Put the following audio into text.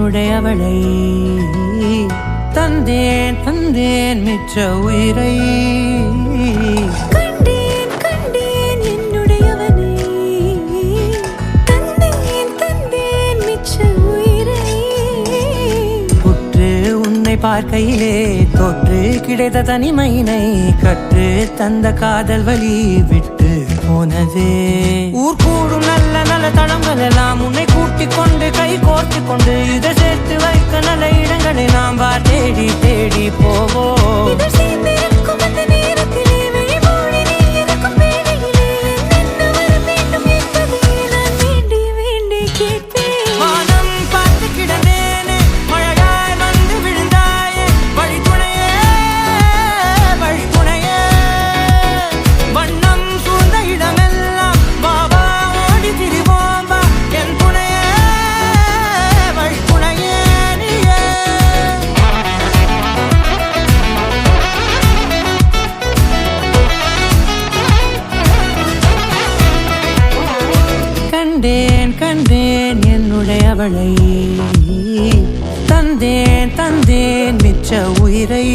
என்னுடையவளை தந்தேன் தந்தேன் மிச்ச உயிரை பார்க்கையிலே தொற்று கிடைத்த தனிமையினை கற்று தந்த காதல் வழி விட்டு போனதே ஊர் கூடும் நல்ல நல்ல தளங்கள் எல்லாம் உன்னை கூட்டிக் கொண்டு கை கோர்த்து கொண்டு இதை சேர்த்து வைக்க நல்ல இடங்களை நாம் தேடி தேடி போவோம் கண்டேன் என்னுடையவளை தந்தேன் தந்தேன் மிச்ச உயிரை